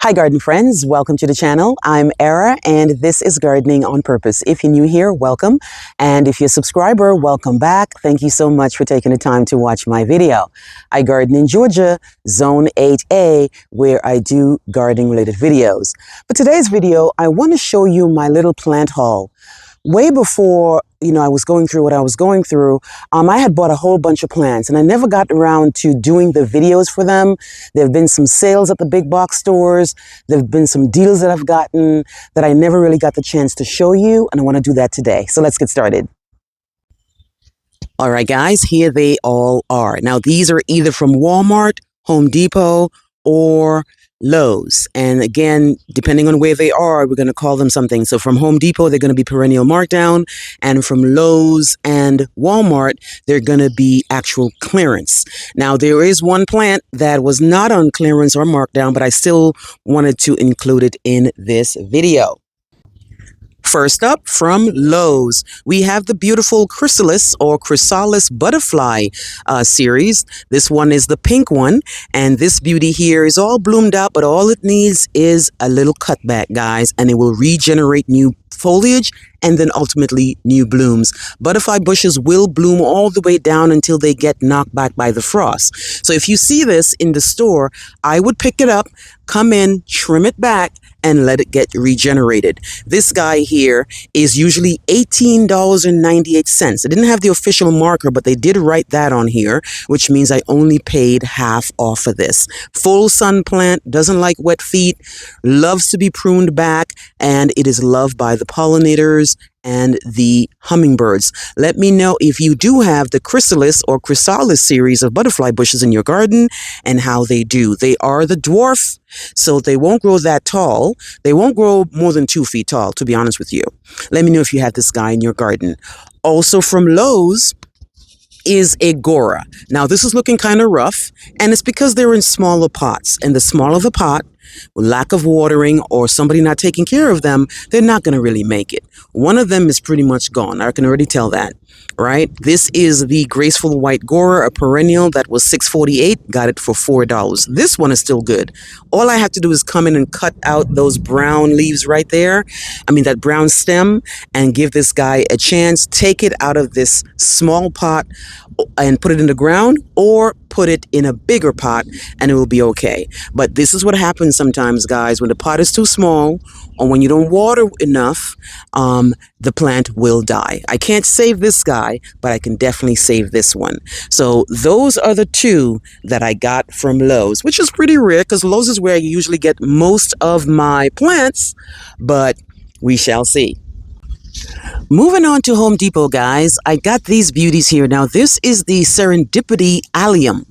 Hi garden friends, welcome to the channel. I'm Era and this is Gardening on Purpose. If you're new here, welcome. And if you're a subscriber, welcome back. Thank you so much for taking the time to watch my video. I garden in Georgia, Zone 8A, where I do gardening related videos. For today's video, I want to show you my little plant haul. Way before, I was going through what I was going through, I had bought a whole bunch of plants and I never got around to doing the videos for them. There have been some sales at the big box stores. There have been some deals that I've gotten that I never really got the chance to show you, and I want to do that today. So let's get started. All right, guys, here they all are. Now, these are either from Walmart, Home Depot, or Lowe's. And again, depending on where they are, we're going to call them something. So from Home Depot, they're going to be Perennial Markdown. And from Lowe's and Walmart, they're going to be actual clearance. Now, there is one plant that was not on clearance or markdown, but I still wanted to include it in this video. First up, from Lowe's, we have the beautiful Chrysalis or Chrysalis Butterfly series. This one is the pink one, and this beauty here is all bloomed out, but all it needs is a little cutback, guys, and it will regenerate new foliage and then ultimately new blooms. Butterfly bushes will bloom all the way down until they get knocked back by the frost. So if you see this in the store, I would pick it up, come in, trim it back, and let it get regenerated. This guy here is usually $18.98. I didn't have the official marker, but they did write that on here, which means I only paid half off of this. Full sun plant, doesn't like wet feet, loves to be pruned back, and it is loved by the pollinators and the hummingbirds. Let me know if you do have the Chrysalis or Chrysalis series of butterfly bushes in your garden and how they do. They are the dwarf, so they won't grow that tall. They won't grow more than 2 feet tall, to be honest with you. Let me know if you have this guy in your garden. Also from Lowe's is a Gora. Now this is looking kind of rough, and it's because they're in smaller pots, and the smaller the pot, with lack of watering or somebody not taking care of them, they're not going to really make it. One of them is pretty much gone. I can already tell that, right? This is the graceful white Gora, a perennial that was $6.48. Got it for $4. This one is still good. All I have to do is come in and cut out those brown leaves right there. That brown stem, and give this guy a chance. Take it out of this small pot and put it in the ground, or put it in a bigger pot and it will be okay. But this is what happens sometimes, guys, when the pot is too small or when you don't water enough, the plant will die. I can't save this guy, but I can definitely save this one. So those are the two that I got from Lowe's, which is pretty rare because Lowe's is where I usually get most of my plants, but we shall see. Moving on to Home Depot, guys, I got these beauties here. Now, this is the Serendipity Allium.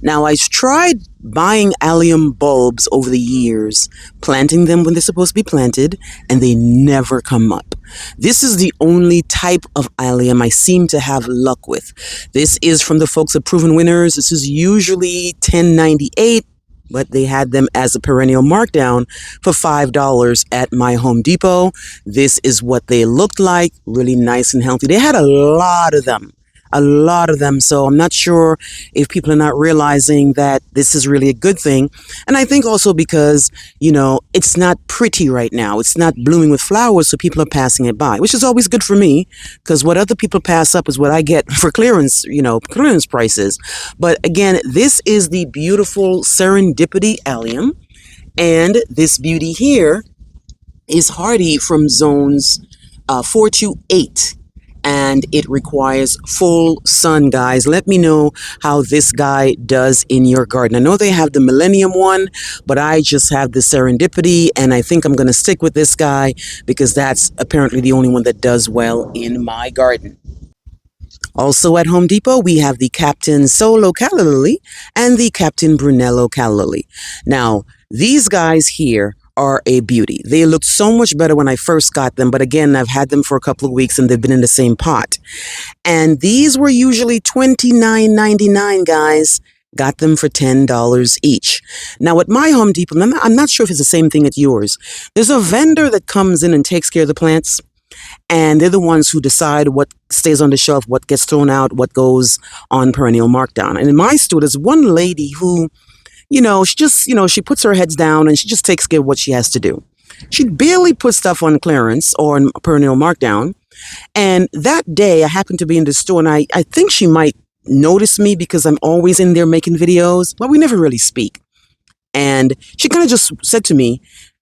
Now, I've tried buying allium bulbs over the years, planting them when they're supposed to be planted, and they never come up. This is the only type of allium I seem to have luck with. This is from the folks at Proven Winners. This is usually $10.98. But they had them as a perennial markdown for $5 at my Home Depot. This is what they looked like, really nice and healthy. They had a lot of them. So I'm not sure if people are not realizing that this is really a good thing. And I think also because, it's not pretty right now. It's not blooming with flowers, so people are passing it by, which is always good for me, because what other people pass up is what I get for clearance, clearance prices. But again, this is the beautiful Serendipity Allium. And this beauty here is hardy from zones 4 to 8. And it requires full sun, guys. Let me know how this guy does in your garden. I know they have the Millennium one, but I just have the Serendipity, and I think I'm going to stick with this guy because that's apparently the only one that does well in my garden. Also at Home Depot, we have the Captain Solo Calla Lily and the Captain Brunello Calla Lily. Now, these guys here are a beauty. They looked so much better when I first got them, but again, I've had them for a couple of weeks and they've been in the same pot. And these were usually $29.99, guys. Got them for $10 each. Now at my Home Depot, I'm not sure if it's the same thing at yours. There's a vendor that comes in and takes care of the plants, and they're the ones who decide what stays on the shelf, what gets thrown out, what goes on perennial markdown. And in my store, there's one lady who she just, she puts her heads down and she just takes care of what she has to do. She barely puts stuff on clearance or on Perennial Markdown. And that day, I happened to be in the store, and I think she might notice me because I'm always in there making videos, but we never really speak. And she kind of just said to me,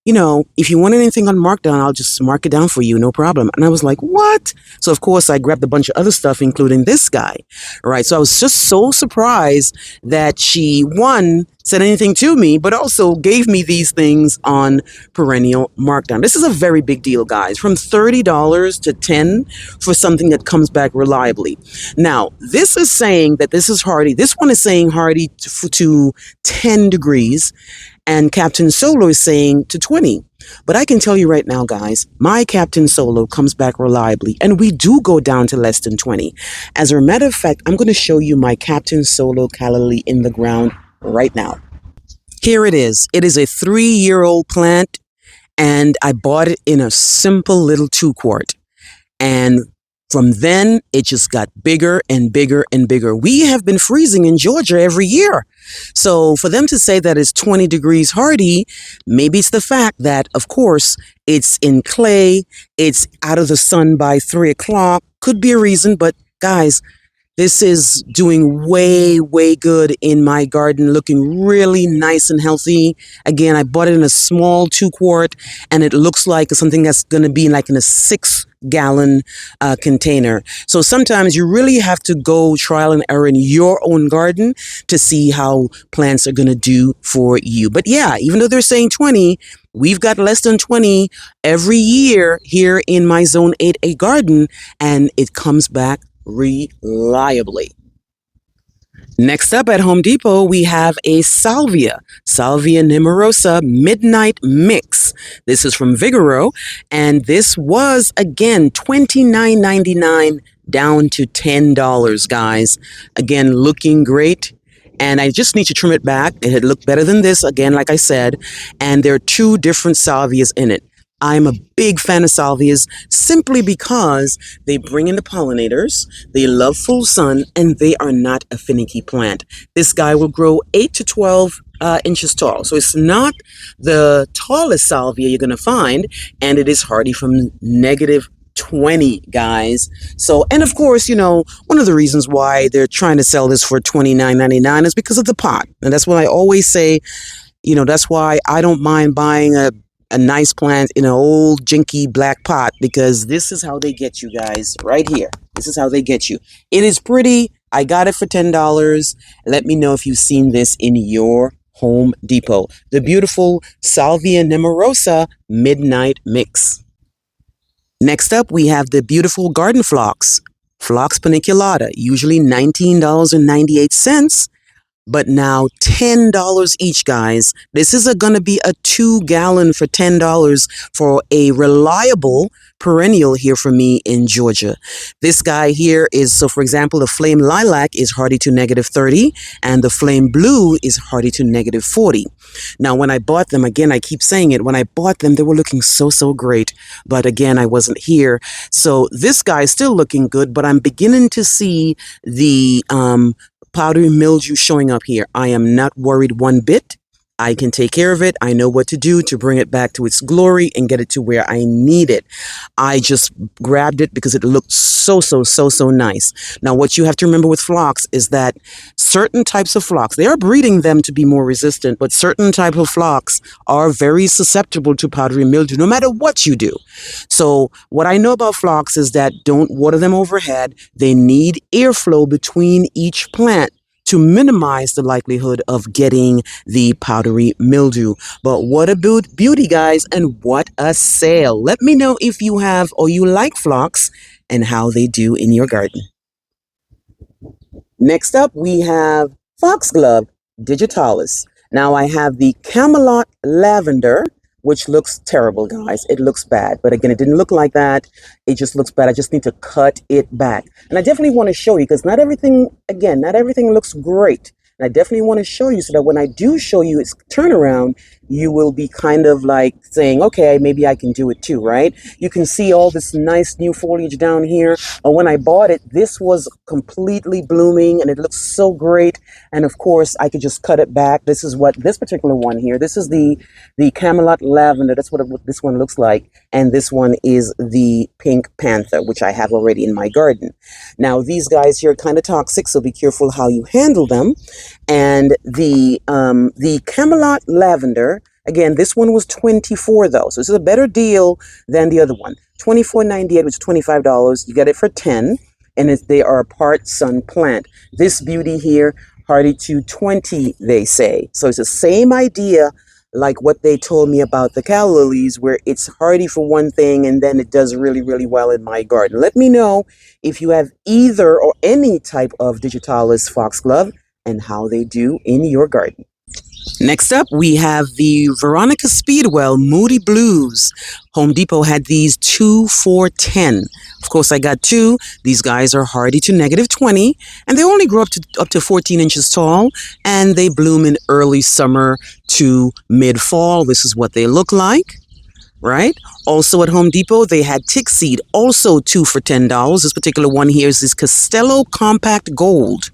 if you want anything on Markdown, I'll just mark it down for you, no problem. And I was like, what? So, of course, I grabbed a bunch of other stuff, including this guy, right? So I was just so surprised that she, one, said anything to me, but also gave me these things on Perennial Markdown. This is a very big deal, guys, from $30 to $10 for something that comes back reliably. Now, this is saying that this is hardy. This one is saying hardy to 10 degrees. And Captain Solo is saying to 20. But I can tell you right now, guys, my Captain Solo comes back reliably, and we do go down to less than 20. As a matter of fact, I'm going to show you my Captain Solo calorie in the ground right now. Here it is. It is a 3-year-old plant, and I bought it in a simple little 2-quart. And from then, it just got bigger and bigger and bigger. We have been freezing in Georgia every year. So for them to say that it's 20 degrees hardy, maybe it's the fact that, of course, it's in clay, it's out of the sun by 3 o'clock. Could be a reason, but guys, this is doing way, way good in my garden, looking really nice and healthy. Again, I bought it in a small 2-quart, and it looks like something that's going to be like in a 6-gallon container. So sometimes you really have to go trial and error in your own garden to see how plants are going to do for you. But yeah, even though they're saying 20, we've got less than 20 every year here in my Zone 8A garden, and it comes back reliably. Next up at Home Depot, we have a Salvia Nemorosa Midnight Mix. This is from Vigoro, and this was, again, $29.99 down to $10, guys. Again, looking great. And I just need to trim it back. It had looked better than this, again, like I said. And there are 2 different salvias in it. I'm a big fan of salvias simply because they bring in the pollinators, they love full sun, and they are not a finicky plant. This guy will grow 8 to 12 inches tall. So it's not the tallest salvia you're going to find, and it is hardy from -20, guys. So, and of course, one of the reasons why they're trying to sell this for $29.99 is because of the pot. And that's what I always say, that's why I don't mind buying a nice plant in an old jinky black pot, because this is how they get you, guys, right here. This is how they get you. It is pretty. I got it for $10. Let me know if you've seen this in your Home Depot. The beautiful Salvia Nemorosa Midnight Mix. Next up, we have the beautiful garden phlox. Phlox paniculata, usually $19.98. But now $10 each, guys. This is going to be a 2-gallon for $10 for a reliable perennial here for me in Georgia. This guy here is, so for example, the flame lilac is hardy to -30, and the flame blue is hardy to -40. Now, when I bought them, again, I keep saying it, when I bought them, they were looking so, so great. But again, I wasn't here. So this guy is still looking good, but I'm beginning to see the powdery mildew showing up here. I am not worried one bit. I can take care of it. I know what to do to bring it back to its glory and get it to where I need it. I just grabbed it because it looked so, so, so, so nice. Now, what you have to remember with phlox is that certain types of phlox, they are breeding them to be more resistant, but certain type of phlox are very susceptible to powdery mildew, no matter what you do. So what I know about phlox is that don't water them overhead. They need airflow between each plant to minimize the likelihood of getting the powdery mildew. But what a beauty, guys, and what a sale. Let me know if you have or you like phlox and how they do in your garden. Next up, we have Foxglove digitalis. Now I have the Camelot Lavender, which looks terrible, guys. It looks bad. But again, it didn't look like that. It just looks bad. I just need to cut it back. And I definitely want to show you, because not everything looks great. And I definitely want to show you so that when I do show you its turnaround, you will be kind of like saying, okay, maybe I can do it too, right? You can see all this nice new foliage down here. When I bought it, this was completely blooming and it looks so great. And of course, I could just cut it back. This is what this particular one here, this is the Camelot Lavender. That's what this one looks like. And this one is the Pink Panther, which I have already in my garden. Now, these guys here are kind of toxic, so be careful how you handle them. And the Camelot Lavender, again, this one was 24 though, so this is a better deal than the other one. 24.98, which is $25. You get it for 10, and they are a part sun plant. This beauty here, hardy to 20, they say. So it's the same idea like what they told me about the calla lilies, where it's hardy for one thing and then it does really, really well in my garden. Let me know if you have either or any type of digitalis foxglove and how they do in your garden. Next up, we have the Veronica Speedwell Moody Blues. Home Depot had these 2 for $10. Of course, I got 2. These guys are hardy to -20, and they only grow up to 14 inches tall, and they bloom in early summer to mid-fall. This is what they look like. Right? Also at Home Depot, they had tick seed, also 2 for $10. This particular one here is this Costello Compact Gold.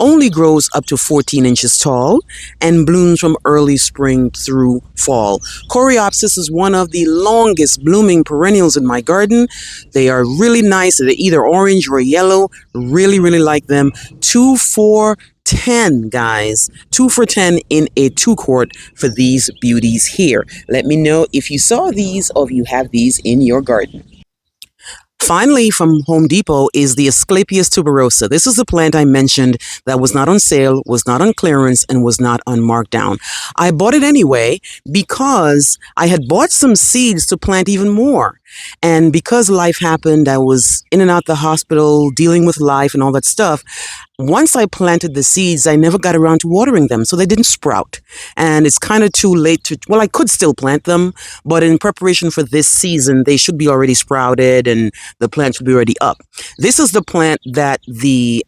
Only grows up to 14 inches tall and blooms from early spring through fall. Coreopsis is one of the longest blooming perennials in my garden. They are really nice. They're either orange or yellow. Really, really like them. 2 for $10, guys. 2 for $10 in a 2-quart for these beauties here. Let me know if you saw these or if you have these in your garden. Finally, from Home Depot is the Asclepias tuberosa. This is the plant I mentioned that was not on sale, was not on clearance, and was not on markdown. I bought it anyway because I had bought some seeds to plant even more. And because life happened, I was in and out the hospital, dealing with life and all that stuff. Once I planted the seeds, I never got around to watering them, so they didn't sprout. And it's kind of too late to, well, I could still plant them, but in preparation for this season, they should be already sprouted and the plant should be already up. This is the plant that the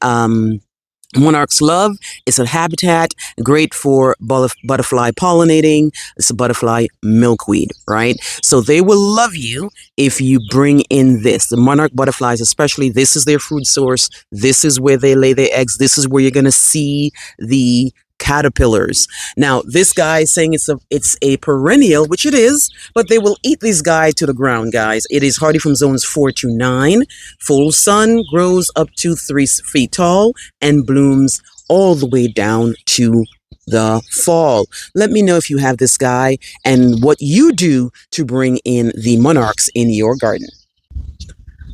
monarchs love. It's a habitat, great for butterfly pollinating. It's a butterfly milkweed, right? So they will love you if you bring in this. The monarch butterflies especially, this is their food source. This is where they lay their eggs. This is where you're going to see the caterpillars. Now, this guy is saying it's a perennial, which it is, but they will eat these guys to the ground, guys. It is hardy from zones 4 to 9. Full sun, grows up to 3 feet tall, and blooms all the way down to the fall. Let me know if you have this guy and what you do to bring in the monarchs in your garden.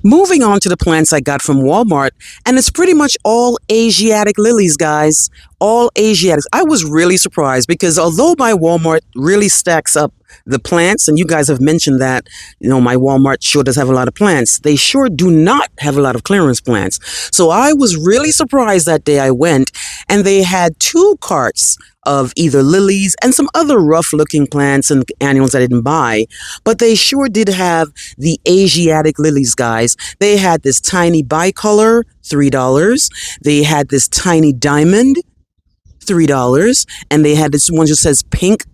Moving on to the plants I got from Walmart, and it's pretty much all Asiatic lilies, guys. All Asiatics. I was really surprised because although my Walmart really stacks up the plants, and you guys have mentioned that, you know, my Walmart sure does have a lot of plants, they sure do not have a lot of clearance plants. So I was really surprised that day I went, and they had 2 carts of either lilies and some other rough looking plants and annuals I didn't buy, but they sure did have the Asiatic lilies, guys. They had this tiny bicolor, $3. They had this tiny diamond, $3, and they had this one that says pink,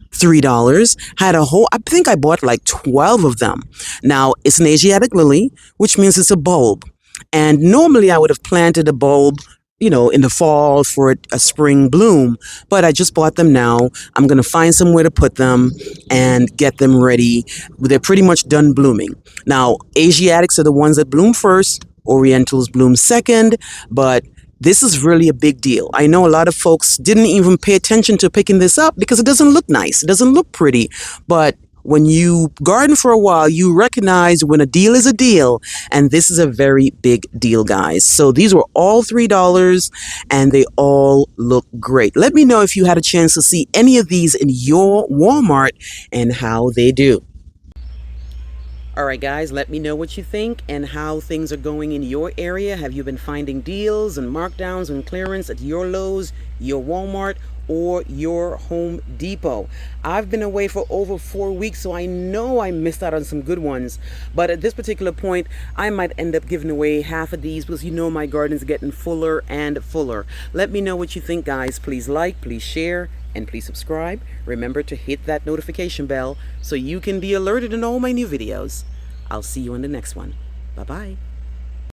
$3. Had a whole, I think I bought like 12 of them. Now, it's an Asiatic lily, which means it's a bulb. And normally I would have planted a bulb, you know, in the fall for a spring bloom, but I just bought them now. I'm going to find somewhere to put them and get them ready. They're pretty much done blooming. Now, Asiatics are the ones that bloom first, Orientals bloom second, but this is really a big deal. I know a lot of folks didn't even pay attention to picking this up because it doesn't look nice. It doesn't look pretty, but when you garden for a while, you recognize when a deal is a deal, and this is a very big deal, guys. So these were all $3, and they all look great. Let me know if you had a chance to see any of these in your Walmart and how they do. All right, guys, let me know what you think and how things are going in your area. Have you been finding deals and markdowns and clearance at your Lowe's, your Walmart, or your Home Depot? I've been away for over 4 weeks, so I know I missed out on some good ones. But at this particular point, I might end up giving away half of these because you know my garden's getting fuller and fuller. Let me know what you think, guys. Please like, please share, And please subscribe. Remember to hit that notification bell so you can be alerted in all my new videos. I'll see you in the next one. Bye-bye.